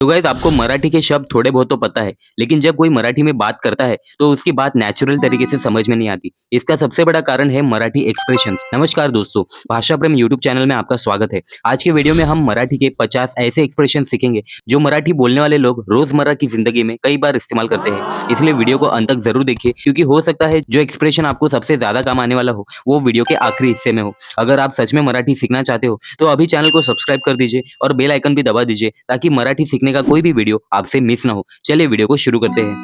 तो गाइस आपको मराठी के शब्द थोड़े बहुत तो पता है, लेकिन जब कोई मराठी में बात करता है तो उसकी बात नेचुरल तरीके से समझ में नहीं आती। इसका सबसे बड़ा कारण है मराठी एक्सप्रेशंस। नमस्कार दोस्तों, भाषा प्रेम यूट्यूब चैनल में आपका स्वागत है। आज के वीडियो में हम मराठी के 50 ऐसे एक्सप्रेशन सीखेंगे जो मराठी बोलने वाले लोग रोजमर्रा की जिंदगी में कई बार इस्तेमाल करते हैं। इसलिए वीडियो को अंत तक जरूर देखिए, क्योंकि हो सकता है जो एक्सप्रेशन आपको सबसे ज्यादा काम आने वाला हो वो वीडियो के आखिरी हिस्से में हो। अगर आप सच में मराठी सीखना चाहते हो तो अभी चैनल को सब्सक्राइब कर दीजिए और बेल आइकन भी दबा दीजिए, ताकि मराठी सीखने का कोई भी वीडियो आपसे मिस ना हो। चलिए वीडियो को शुरू करते हैं।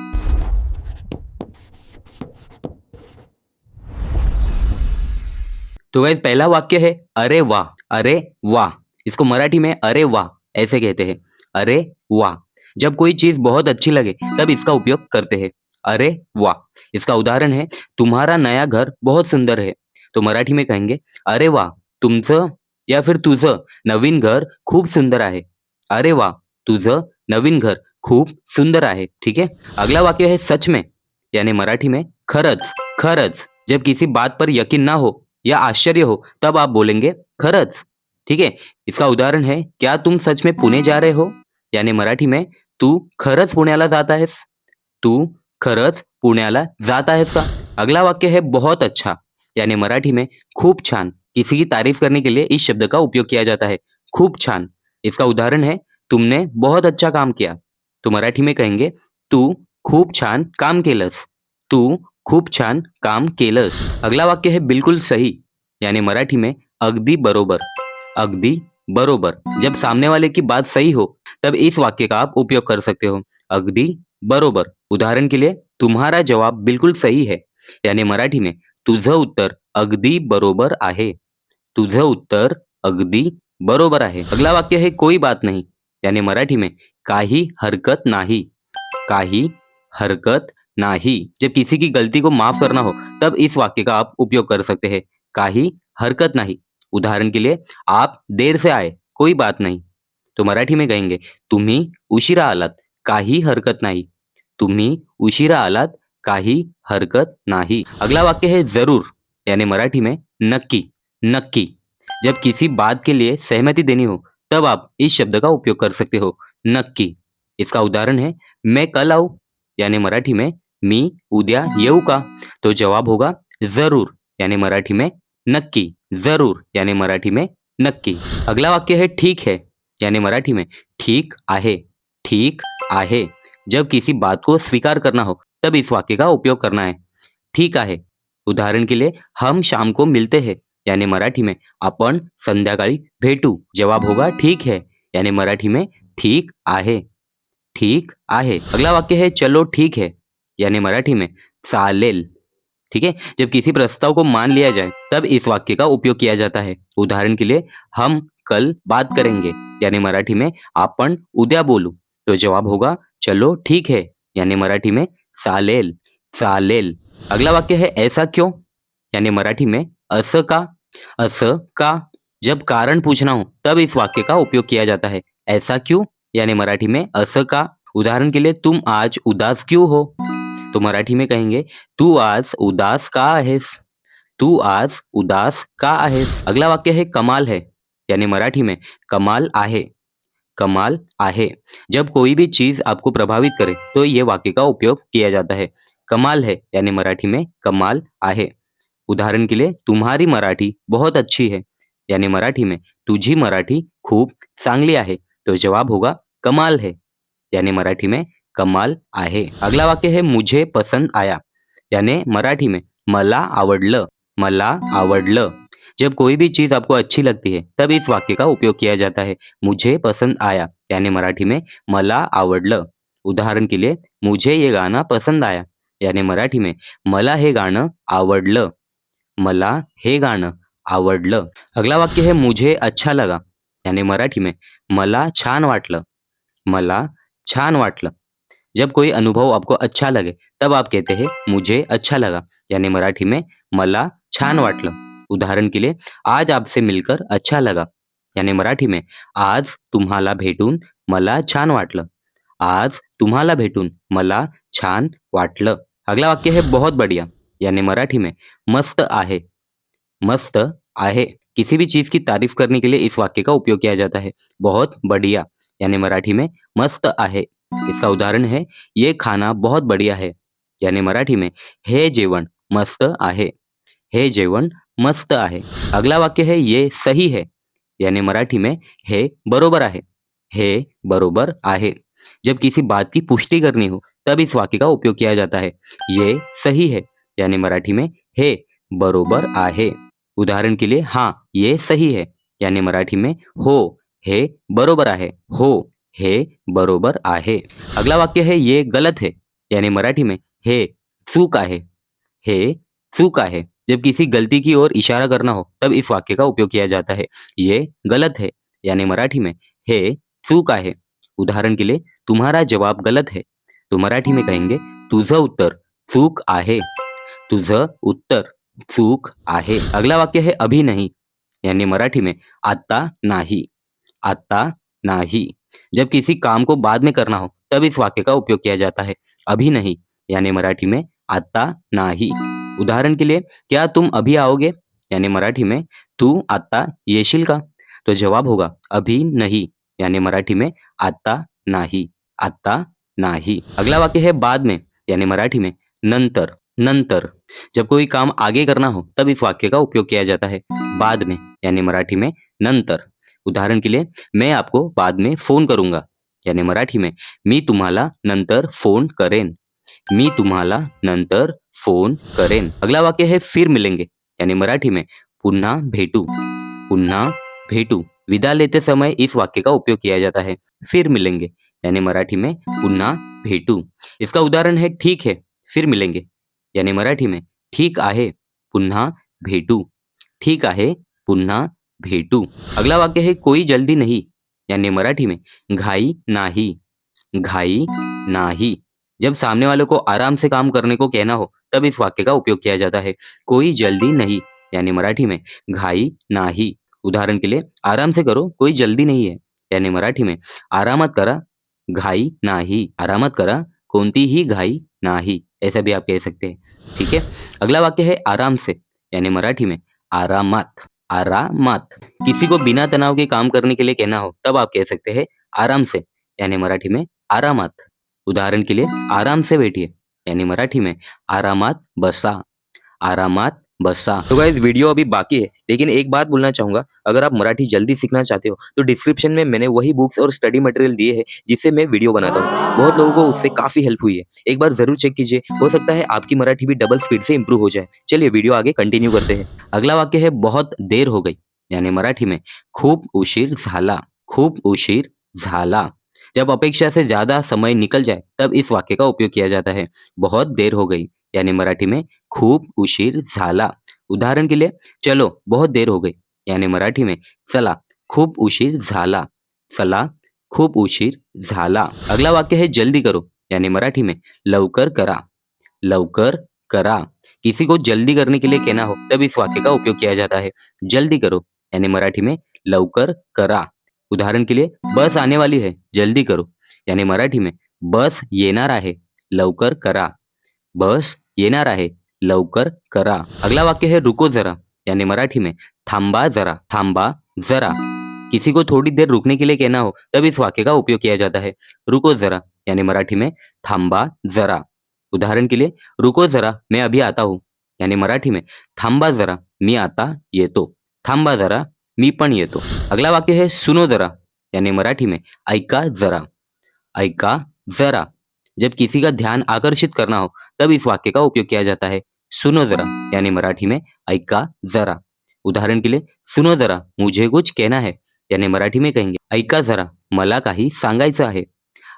तो गाइस पहला वाक्य है अरे वाह। अरे वाह, इसको मराठी में अरे वाह ऐसे कहते हैं। अरे वाह, जब कोई चीज बहुत अच्छी लगे तब इसका उपयोग करते हैं। अरे वाह। इसका उदाहरण है तुम्हारा नया घर बहुत सुंदर है। तो मराठी में कहेंगे अरे वाह, तुमचं या फिर तुझं नवीन घर खूप सुंदर आहे। अरे वाह, तुझं नवीन घर खूप सुंदर आहे। ठीक है। अगला वाक्य है सच में, यानी मराठी में खरच। खरच, जब किसी बात पर यकीन ना हो या आश्चर्य हो तब आप बोलेंगे खरच। ठीक है। इसका उदाहरण है क्या तुम सच में पुणे जा रहे हो, यानी मराठी में तू खरच पुण्याला जात आहेस। तू खरच पुण्याला जात आहेस का। अगला वाक्य है बहुत अच्छा, यानी मराठी में खूब छान। किसी की तारीफ करने के लिए इस शब्द का उपयोग किया जाता है, खूब छान। इसका उदाहरण है तुमने बहुत अच्छा काम किया। तो मराठी में कहेंगे तू खूप छान काम केलंस। तू खूप छान काम केलंस। अगला वाक्य है बिल्कुल सही, यानी मराठी में अगदी बरोबर। अगदी बरोबर, जब सामने वाले की बात सही हो तब इस वाक्य का आप उपयोग कर सकते हो। अगदी बरोबर। उदाहरण के लिए तुम्हारा जवाब बिल्कुल सही है, यानी मराठी में तुझं उत्तर अगदी बरोबर आहे। तुझं उत्तर अगदी बरोबर आहे। अगला वाक्य है कोई बात नहीं, यानी मराठी में काही हरकत नाही। काही हरकत नाही, जब किसी की गलती को माफ करना हो तब इस वाक्य का आप उपयोग कर सकते हैं। काही हरकत नाही। उदाहरण के लिए आप देर से आए, कोई बात नहीं। तो मराठी में कहेंगे तुम्ही उशिरा आलात, काही हरकत नाही। तुम्ही उशिरा आलात, काही हरकत नाही। अगला वाक्य है जरूर, यानी मराठी में नक्की। नक्की, जब किसी बात के लिए सहमति देनी हो तब आप इस शब्द का उपयोग कर सकते हो, नक्की। इसका उदाहरण है मैं कल आऊं, यानी मराठी में मी उद्या येऊ का। तो जवाब होगा जरूर, यानी मराठी में नक्की। जरूर, यानी मराठी में नक्की। अगला वाक्य है ठीक है, यानी मराठी में ठीक आहे। ठीक आहे, जब किसी बात को स्वीकार करना हो तब इस वाक्य का उपयोग करना है, ठीक आहे। उदाहरण के लिए हम शाम को मिलते हैं, यानी मराठी में आपण संध्याकाळी भेटू। जवाब होगा ठीक है, यानी मराठी में ठीक आहे। ठीक आहे। अगला वाक्य है चलो ठीक है, यानी मराठी में चालेल। ठीक है। जब किसी प्रस्ताव को मान लिया जाए तब इस वाक्य का उपयोग किया जाता है। उदाहरण के लिए हम कल बात करेंगे, यानी मराठी में आपण उद्या बोलू। तो जवाब होगा चलो ठीक है, यानी मराठी में चालेल। चालेल। अगला वाक्य है ऐसा क्यों, यानी मराठी में असं का। असं का, जब कारण पूछना हो तब इस वाक्य का उपयोग किया जाता है। ऐसा क्यों, यानी मराठी में असं का। उदाहरण के लिए तुम आज उदास क्यों हो। तो मराठी में कहेंगे तू आज उदास का आहेस। तू आज उदास का आहेस। अगला वाक्य है कमाल है, यानी मराठी में कमाल आहे। कमाल आहे, जब कोई भी चीज आपको प्रभावित करे तो ये वाक्य का उपयोग किया जाता है। कमाल है, यानी मराठी में कमाल आहे। उदाहरण के लिए तुम्हारी मराठी बहुत अच्छी है, यानी मराठी में तुझी मराठी खूप चांगली आहे। तो जवाब होगा कमाल है, यानी मराठी में कमाल आहे। अगला वाक्य है मुझे पसंद आया, यानी मराठी में मला आवडलं। मला आवडलं, जब कोई भी चीज आपको अच्छी लगती है तब इस वाक्य का उपयोग किया जाता है। मुझे पसंद आया, यानी मराठी में मला आवडलं। उदाहरण के लिए मुझे ये गाना पसंद आया, यानी मराठी में मला हे गाणं आवडलं। मला हे गाणं आवडलं। अगला वाक्य है मुझे अच्छा लगा, यानी मराठी में मला छान वाटलं। मला छान वाटलं, जब कोई अनुभव आपको अच्छा लगे तब आप कहते हैं मुझे अच्छा लगा, यानी मराठी में मला छान वाटलं। उदाहरण के लिए आज आपसे मिलकर अच्छा लगा, यानी मराठी में आज तुम्हाला भेटून मला छान वाटलं। आज तुम्हाला भेटून मला छान वाटलं। अगला वाक्य है बहुत बढ़िया, यानी मराठी में मस्त आहे। मस्त आहे, किसी भी चीज की तारीफ करने के लिए इस वाक्य का उपयोग किया जाता है। बहुत बढ़िया, यानी मराठी में मस्त आहे। इसका उदाहरण है ये खाना बहुत बढ़िया है, यानी मराठी में हे जेवण मस्त आहे। हे जेवण मस्त आहे। अगला वाक्य है ये सही है, यानी मराठी में हे बरोबर आहे। हे बरोबर आहे। जब किसी बात की पुष्टि करनी हो तब इस वाक्य का उपयोग किया जाता है। ये सही है, यानी मराठी में हे बरोबर आहे। उदाहरण के लिए हाँ ये सही है, यानी मराठी में हो हे बरोबर आहे। हो हे बरोबर आहे। अगला वाक्य है ये गलत है, यानी मराठी में हे चूक आहे। हे चूक आहे। जब किसी गलती की ओर इशारा करना हो तब इस वाक्य का उपयोग किया जाता है। ये गलत है, यानी मराठी में हे चूक आहे। उदाहरण के लिए तुम्हारा जवाब गलत है, तो मराठी में कहेंगे तुझं उत्तर चूक आहे। तुझं उत्तर चूक आहे। अगला वाक्य है अभी नहीं, यानी मराठी में आता नाही। आता नाही। जब किसी काम को बाद में करना हो तब इस वाक्य का उपयोग किया जाता है। अभी नहीं, यानी मराठी में आता नाही। उदाहरण के लिए क्या तुम अभी आओगे, यानी मराठी में तू आता येशील का, तो जवाब होगा अभी नहीं, यानी मराठी में आता नाही। आता नाही। अगला वाक्य है बाद में, यानी मराठी में नंतर। नंतर। जब कोई काम आगे करना हो तब इस वाक्य का उपयोग किया जाता है। बाद में, यानी मराठी में नंतर। उदाहरण के लिए मैं आपको बाद में फोन करूंगा, यानी मराठी में मी तुम्हाला नंतर फोन करेन। मी तुम्हाला नंतर फोन करेन। अगला वाक्य है फिर मिलेंगे, यानी मराठी में पुन्हा भेटू। पुन्हा भेटू। विदा लेते समय इस वाक्य का उपयोग किया जाता है। फिर मिलेंगे, यानी मराठी में पुन्हा भेटू। इसका उदाहरण है ठीक है फिर मिलेंगे, यानी मराठी में ठीक आहे पुन्हा भेटू। ठीक आहे पुन्हा भेटू। अगला वाक्य है कोई जल्दी नहीं, यानी मराठी में घाई नाही। घाई नाही। जब सामने वाले को आराम से काम करने को कहना हो तब इस वाक्य का उपयोग किया जाता है। कोई जल्दी नहीं, यानी मराठी में घाई नाही। उदाहरण के लिए आराम से करो कोई जल्दी नहीं है, यानी मराठी में आरामात करा घाई नाही। आरामात करा कोणतीही घाई नाही, ऐसा भी आप कह सकते हैं। ठीक है। अगला वाक्य है आराम से, यानी मराठी में आरामात। आरामात। किसी को बिना तनाव के काम करने के लिए कहना हो तब आप कह सकते हैं आराम से, यानी मराठी में आरामात। उदाहरण के लिए आराम से बैठिए, यानी मराठी में आरामात बसा। आरामात बसा। तो गाइस वीडियो अभी बाकी है, लेकिन एक बात बोलना चाहूंगा, अगर आप मराठी जल्दी सीखना चाहते हो तो डिस्क्रिप्शन में मैंने वही बुक्स और स्टडी मटेरियल दिए हैं जिससे मैं वीडियो बनाता हूँ। बहुत लोगों को उससे काफी हेल्प हुई है। एक बार जरूर चेक कीजिए, हो सकता है आपकी मराठी भी डबल स्पीड से इंप्रूव हो जाए। चलिए वीडियो आगे कंटिन्यू करते हैं। अगला वाक्य है बहुत देर हो गई, यानी मराठी में खूप उशीर झाला। खूप उशीर झाला। जब अपेक्षा से ज्यादा समय निकल जाए तब इस वाक्य का उपयोग किया जाता है। बहुत देर हो गई, यानी मराठी में खूप उशीर झाला। उदाहरण के लिए चलो बहुत देर हो गई, यानी मराठी में चला खूप उशीर झाला। चला खूप उशीर झाला। अगला वाक्य है जल्दी करो, यानी मराठी में लवकर करा। लवकर करा। किसी को जल्दी करने के लिए कहना हो तब इस वाक्य का उपयोग किया जाता है। जल्दी करो, यानी मराठी में लवकर करा। उदाहरण के लिए बस आने वाली है जल्दी करो, यानी मराठी में बस येणार आहे लवकर करा। बस येणार आहे लवकर करा। अगला वाक्य है रुको जरा, यानी मराठी में थांबा जरा। थांबा जरा। किसी को थोड़ी देर रुकने के लिए कहना हो तब इस वाक्य का उपयोग किया जाता है। रुको जरा, यानी मराठी में थांबा जरा। उदाहरण के लिए रुको जरा मैं अभी आता हूँ, यानी मराठी में थांबा जरा मी आता येतो। थांबा जरा मी पण येतो। अगला वाक्य है सुनो जरा, यानी मराठी में ऐका जरा। ऐका जरा। जब किसी का ध्यान आकर्षित करना हो तब इस वाक्य का उपयोग किया जाता है। सुनो जरा, यानी मराठी में ऐका जरा। उदाहरण के लिए सुनो जरा मुझे कुछ कहना है, यानी मराठी में कहेंगे ऐका जरा मला काही सांगायचं आहे।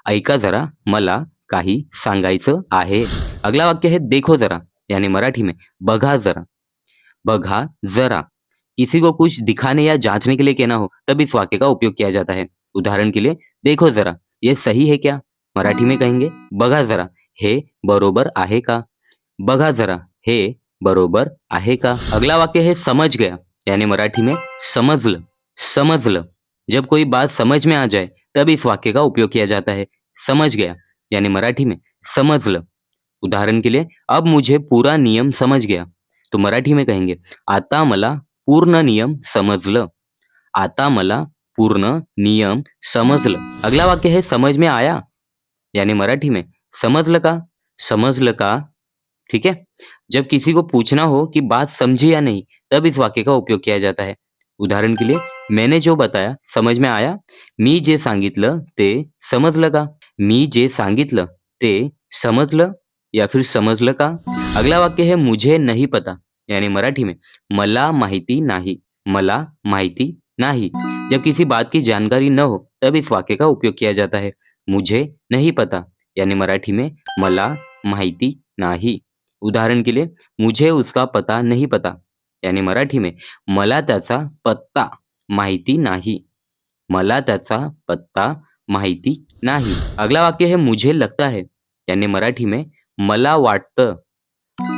ऐका जरा मला काही सांगायचं आहे। अगला वाक्य है देखो जरा, यानी मराठी में बघा जरा। बघा जरा। किसी को कुछ दिखाने या जांचने के लिए कहना हो तब इस वाक्य का उपयोग किया जाता है। उदाहरण के लिए देखो जरा ये सही है क्या, मराठी में कहेंगे बघा जरा हे बरोबर आहे का। बघा जरा हे बरोबर आहे का। अगला वाक्य है समझ गया, यानी मराठी में समजलं। समजलं। जब कोई बात समझ में आ जाए तब इस वाक्य का उपयोग किया जाता है। समझ गया, यानी मराठी में समजलं। उदाहरण के लिए अब मुझे पूरा नियम समझ गया, तो मराठी में कहेंगे आता मला पूर्ण नियम समजलं। आता मला पूर्ण नियम समजलं. अगला वाक्य है समझ में आया, यानी मराठी में समझलं का? समझलं का? ठीक है। जब किसी को पूछना हो कि बात समझी या नहीं, तब इस वाक्य का उपयोग किया जाता है. उदाहरण के लिए, मैंने जो बताया समझ में आया. मी जे सांगितलं ते समजलं का? मी जे सांगितलं ते समजलं या फिर समजलं का? अगला वाक्य है मुझे नहीं पता, यानी मराठी में मला माहिती नाही. मला माहिती नाही. जब किसी बात की जानकारी न हो, तब इस वाक्य का उपयोग किया जाता है. मुझे नहीं पता, यानी मराठी में मला माहिती नाही. उदाहरण के लिए, मुझे उसका पता नहीं पता, यानी मराठी में मला त्याचा पत्ता माहिती नाही. मला त्याचा पत्ता माहिती नाही. अगला वाक्य है मुझे लगता है, यानी मराठी में मला वाटतं.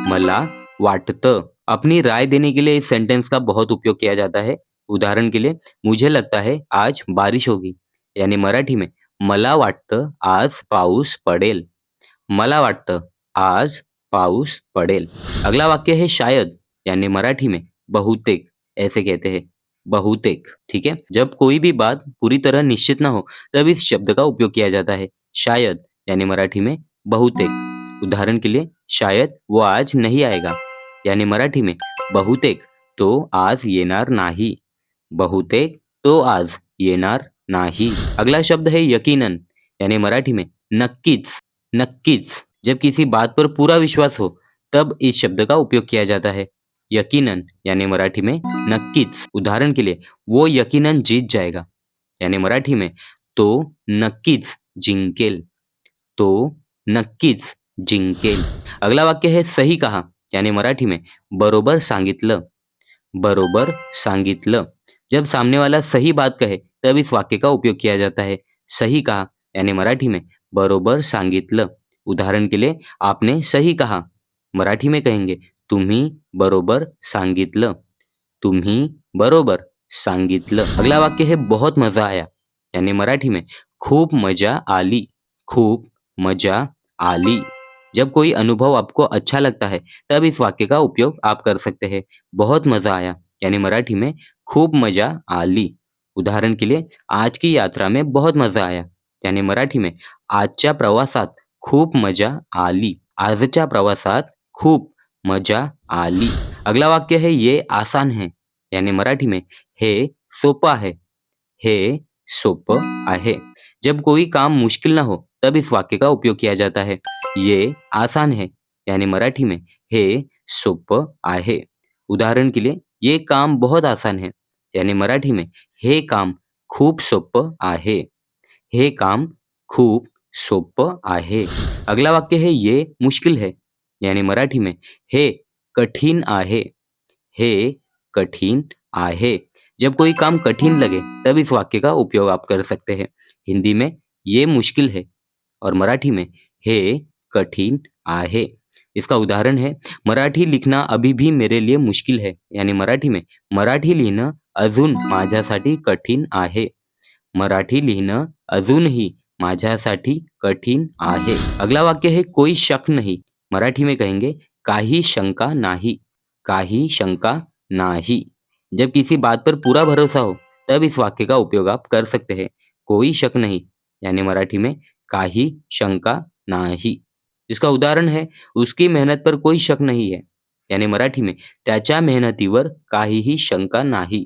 मला वाटतं. अपनी राय देने के लिए इस सेंटेंस का बहुत उपयोग किया जाता है. उदाहरण के लिए, मुझे लगता है आज बारिश होगी, यानी मराठी में मला वाटतं आज पाऊस पडेल. मला वाटतं आज पाऊस पडेल. अगला वाक्य है शायद, यानी मराठी में बहुतेक, ऐसे कहते हैं. बहुतेक. ठीक है. जब कोई भी बात पूरी तरह निश्चित ना हो, तब इस शब्द का उपयोग किया जाता है. शायद, यानी मराठी में बहुतेक. उदाहरण के लिए, शायद वो आज नहीं आएगा, यानी मराठी में बहुतेक तो आज येणार नाही. बहुतेक तो आज येणार नाही. अगला शब्द है यकीनन, यानी मराठी में नक्कीच. नक्कीच. जब किसी बात पर पूरा विश्वास हो, तब इस शब्द का उपयोग किया जाता है. यकीनन, यानी मराठी में नक्कीच. उदाहरण के लिए, वो यकीनन जीत जाएगा, यानी मराठी में तो नक्कीच जिंकेल. तो नक्कीच जिंकेल. अगला वाक्य है सही कहा, यानी मराठी में बरोबर सांगितलं. बरोबर सांगितलं. जब सामने वाला सही बात कहे, तब इस वाक्य का उपयोग किया जाता है. सही कहा, यानी मराठी में बरोबर सांगितलं. उदाहरण के लिए, आपने सही कहा. मराठी में कहेंगे तुम्ही बरोबर सांगितलं. तुम्ही बरोबर सांगितलं. अगला वाक्य है बहुत मजा आया, यानी मराठी में खूप मजा आली. खूप मजा आली. जब कोई अनुभव आपको अच्छा लगता है, तब इस वाक्य का उपयोग आप कर सकते हैं. बहुत मजा आया, यानी मराठी में खूप मजा आली. उदाहरण के लिए, आज की यात्रा में बहुत मजा आया, यानी मराठी में आजच्या प्रवासात खूप मजा आली. आजच्या प्रवासात खूप मजा आली. अगला वाक्य है ये आसान है, यानी मराठी में हे सोपं आहे. हे सोपं आहे. जब कोई काम मुश्किल ना हो, तब इस वाक्य का उपयोग किया जाता है. ये आसान है, यानी मराठी में हे सोपं आहे. उदाहरण के लिए, ये काम बहुत आसान है, यानी मराठी में हे काम खूप सोपं आहे. हे काम खूप सोपं आहे. अगला वाक्य है ये मुश्किल है, यानी मराठी में हे कठीण आहे. हे कठीण आहे. जब कोई काम कठिन लगे, तब इस वाक्य का उपयोग आप कर सकते हैं. हिंदी में ये मुश्किल है और मराठी में हे कठीण आहे. इसका उदाहरण है, मराठी लिखना अभी भी मेरे लिए मुश्किल है, यानी मराठी में मराठी लिहिणं अजून माझ्यासाठी कठीण आहे. मराठी लिहिणं अजूनही माझ्यासाठी कठीण आहे. अगला वाक्य है कोई शक नहीं, मराठी में कहेंगे काही शंका नाही. काही शंका नाही. जब किसी बात पर पूरा भरोसा हो, तब इस वाक्य का उपयोग आप कर सकते हैं. कोई शक नहीं, यानी मराठी में काही शंका नाही. इसका उदाहरण है, उसकी मेहनत पर कोई शक नहीं है, यानी मराठी में त्याच्या मेहनतीवर काहीही शंका नाही.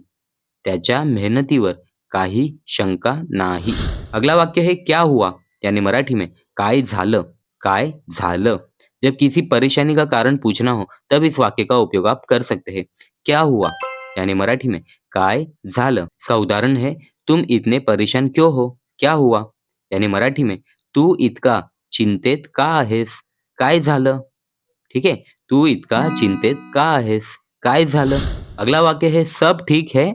त्याच्या मेहनतीवर काही शंका नाही. अगला वाक्य है क्या हुआ, यानी मराठी में काय झालं. काय झालं. जब किसी परेशानी का कारण पूछना हो, तब इस वाक्य का उपयोग आप कर सकते हैं. क्या हुआ, यानी मराठी में काय झालं. इसका उदाहरण है, तुम इतने परेशान क्यों हो. क्या हुआ, यानी मराठी में तू इतका चिंतेत का आहेस. काय झालं. ठीक है. तू इतका चिंतेत का आहेस. काय झालं. अगला वाक्य है सब ठीक है,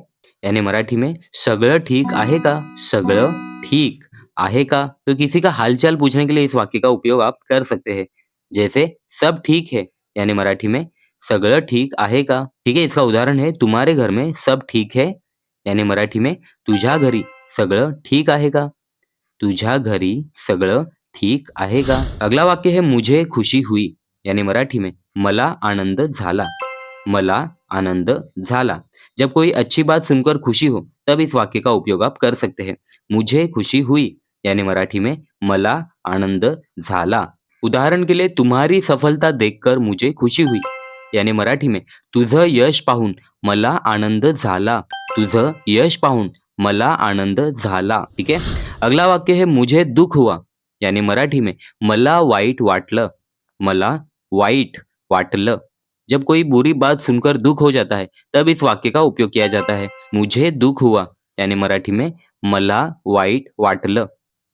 यानी मराठी में सगळं ठीक आहे का. सगळं ठीक आहे का. तो किसी का हालचाल पूछने के लिए इस वाक्य का उपयोग आप कर सकते हैं. जैसे सब ठीक है, यानी मराठी में सगळं ठीक आहे का. ठीक है. इसका उदाहरण है, तुम्हारे घर में सब ठीक है, यानी मराठी में तुझ्या घरी सगळं ठीक आहे का. तुझ्या घरी सगळं ठीक आहे का. अगला वाक्य है मुझे खुशी हुई, यानी मराठी में मला आनंद झाला. मला आनंद झाला. जब कोई अच्छी बात सुनकर खुशी हो तब इस वाक्य का उपयोग आप कर सकते हैं। मुझे खुशी हुई यानी मराठी में मला आनंद झाला। उदाहरण के लिए तुम्हारी सफलता देखकर मुझे खुशी हुई यानी मराठी में तुझं यश पाहून मला आनंद झाला। तुझं यश पाहून मला आनंद झाला। ठीक है। अगला वाक्य है मुझे दुख हुआ यानी मराठी में मला वाईट वाटलं। मला वाईट वाटलं। जब कोई बुरी बात सुनकर दुख हो जाता है तब इस वाक्य का उपयोग किया जाता है। मुझे दुख हुआ यानी मराठी में मला वाईट वाटलं।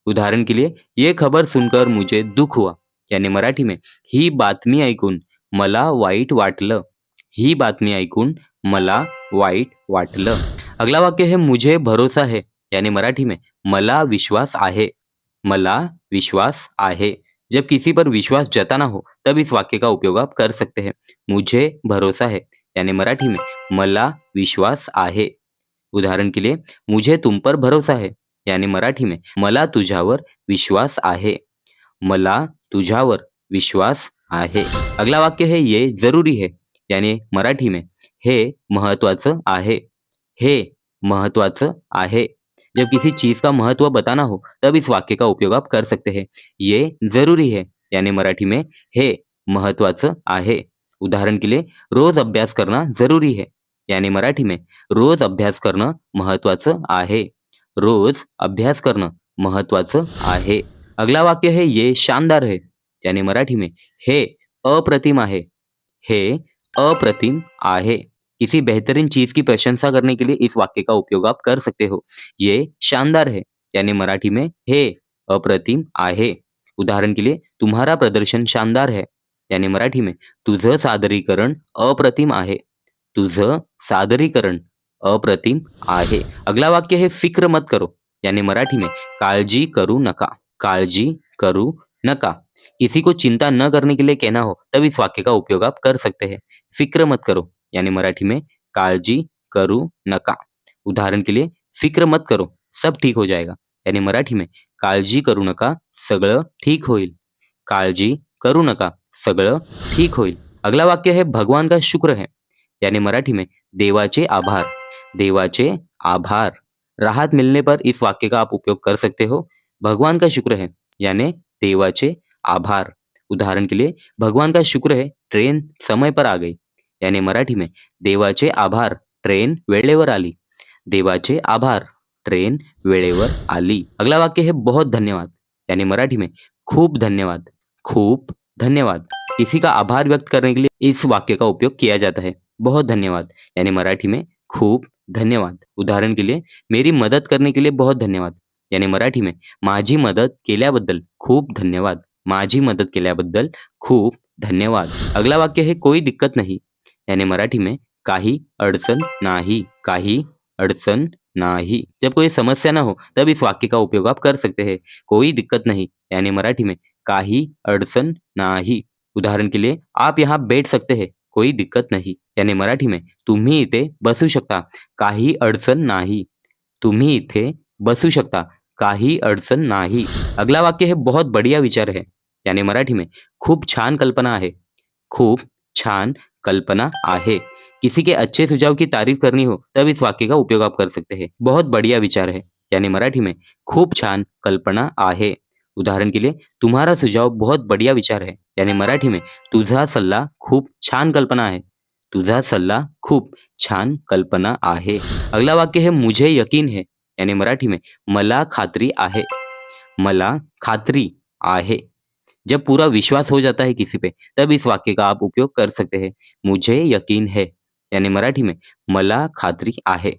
उदाहरण के लिए ये खबर सुनकर मुझे दुख हुआ यानी मराठी में ही बातमी ऐकून मला वाईट वाटलं। ही बातमी ऐकून मला वाईट वाटलं। अगला वाक्य है मुझे भरोसा है यानी मराठी में मला विश्वास आहे। मला विश्वास आहे। जब किसी पर विश्वास जताना हो तब इस वाक्य का उपयोग आप कर सकते हैं। मुझे भरोसा है यानी मराठी में मला विश्वास आहे। उदाहरण के लिए मुझे तुम पर भरोसा है यानी मराठी में मला तुझ्यावर विश्वास आहे। मला तुझ्यावर विश्वास आहे। अगला वाक्य है ये जरूरी है यानी मराठी में हे महत्वाचं आहे। हे महत्वाचं आहे। जब किसी चीज का महत्व बताना हो तब इस वाक्य का उपयोग आप कर सकते हैं। ये जरूरी है यानी मराठी में हे महत्वाचं आहे। उदाहरण के लिए रोज अभ्यास करना जरूरी है यानी मराठी में रोज अभ्यास करणं महत्वाचं आहे। रोज अभ्यास करणं महत्वाचं आहे। अगला वाक्य है ये शानदार है यानी मराठी में हे अप्रतिम आहे। हे अप्रतिम आहे। किसी बेहतरीन चीज की प्रशंसा करने के लिए इस वाक्य का उपयोग आप कर सकते हो। ये शानदार है यानी मराठी में हे अप्रतिम आहे। उदाहरण के लिए तुम्हारा प्रदर्शन शानदार है यानी मराठी में तुझं सादरीकरण अप्रतिम आहे। तुझं सादरीकरण अप्रतिम आहे। अगला वाक्य है फिक्र मत करो यानी मराठी में काळजी करू नका। काळजी करू नका। किसी को चिंता न करने के लिए कहना हो तब इस वाक्य का उपयोग आप कर सकते हैं। फिक्र मत करो यानी मराठी में काळजी करू नका। उदाहरण के लिए फिक्र मत करो सब ठीक हो जाएगा यानी मराठी में काळजी करू नका सगळं ठीक होईल। काळजी करू नका सगळं ठीक होईल। अगला वाक्य है भगवान का शुक्र है यानी मराठी में देवाचे आभार। देवाचे आभार। राहत मिलने पर इस वाक्य का आप उपयोग कर सकते हो। भगवान का शुक्र है यानी देवाचे आभार। उदाहरण के लिए भगवान का शुक्र है ट्रेन समय पर आ गई यानी मराठी में देवाचे आभार ट्रेन वेळेवर आली। देवाचे आभार ट्रेन वेळेवर आली। अगला वाक्य है बहुत धन्यवाद यानी मराठी में खूब धन्यवाद। खूब धन्यवाद। किसी का आभार व्यक्त करने के लिए इस वाक्य का उपयोग किया जाता है। बहुत धन्यवाद यानी मराठी में खूब धन्यवाद। उदाहरण के लिए मेरी मदद करने के लिए बहुत धन्यवाद यानी मराठी में माझी मदत केल्याबद्दल खूप धन्यवाद। माझी मदत केल्याबद्दल खूप धन्यवाद। अगला वाक्य है कोई दिक्कत नहीं यानी मराठी में काही अडचण नाही। काही अडचण नाही। जब कोई समस्या ना हो तब इस वाक्य का उपयोग आप कर सकते हैं। कोई दिक्कत नहीं यानी मराठी में काही अडचण नाही। उदाहरण के लिए आप यहाँ बैठ सकते हैं कोई दिक्कत नहीं यानी मराठी में तुम्ही इथे बसू शकता काही अडचण नाही। तुम्ही इथे बसू शकता काही अडचण नाही। अगला वाक्य है बहुत बढ़िया विचार है यानी मराठी में खूप छान कल्पना आहे। खूप छान कल्पना आहे। किसी के अच्छे सुझाव की तारीफ करनी हो तब इस वाक्य का उपयोग आप कर सकते हैं। बहुत बढ़िया विचार है यानी मराठी में खूप छान कल्पना आहे। उदाहरण के लिए तुम्हारा सुझाव बहुत बढ़िया विचार है यानी मराठी में तुझा सल्ला खूप छान कल्पना आहे। तुझा सल्ला खूप छान कल्पना आहे। अगला वाक्य है मुझे यकीन है यानी मराठी में मला खात्री आहे। मला खात्री आहे। जब पूरा विश्वास हो जाता है किसी पे तब इस वाक्य का आप उपयोग कर सकते हैं। मुझे यकीन है यानी मराठी में मला खात्री आहे।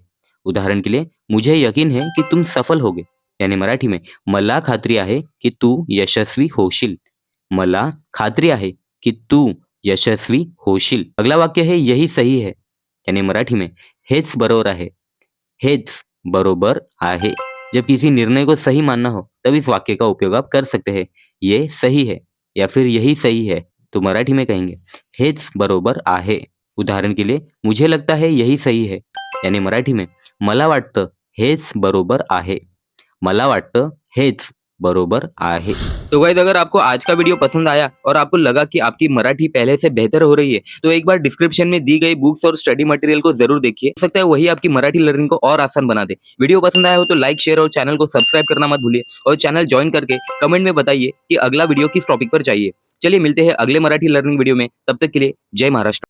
उदाहरण के लिए मुझे यकीन है कि तुम सफल होगे यानी मराठी में मला खात्री आहे की तू यशस्वी होशील। मला खात्री आहे की तू यशस्वी होशील। अगला वाक्य है यही सही है यानी मराठी में हेच बरोबर आहे। हेच बरोबर आहे। जब किसी निर्णय को सही मानना हो तब इस वाक्य का उपयोग आप कर सकते हैं। ये सही है या फिर यही सही है तो मराठी में कहेंगे हेच बरोबर आहे। उदाहरण के लिए मुझे लगता है यही सही है यानी मराठी में मला वाटतं हेच बरोबर आहे। मला वाटतं हेच बरोबर आहे। तो गाइस अगर आपको आज का वीडियो पसंद आया और आपको लगा कि आपकी मराठी पहले से बेहतर हो रही है, तो एक बार डिस्क्रिप्शन में दी गई बुक्स और स्टडी मटेरियल को जरूर देखिए। हो सकता है वही आपकी मराठी लर्निंग को और आसान बना दे। वीडियो पसंद आया हो तो लाइक, शेयर और चैनल को सब्सक्राइब करना मत भूलिए और चैनल ज्वाइन करके कमेंट में बताइए कि अगला वीडियो किस टॉपिक पर चाहिए। चलिए मिलते हैं अगले मराठी लर्निंग वीडियो में, तब तक के लिए जय महाराष्ट्र।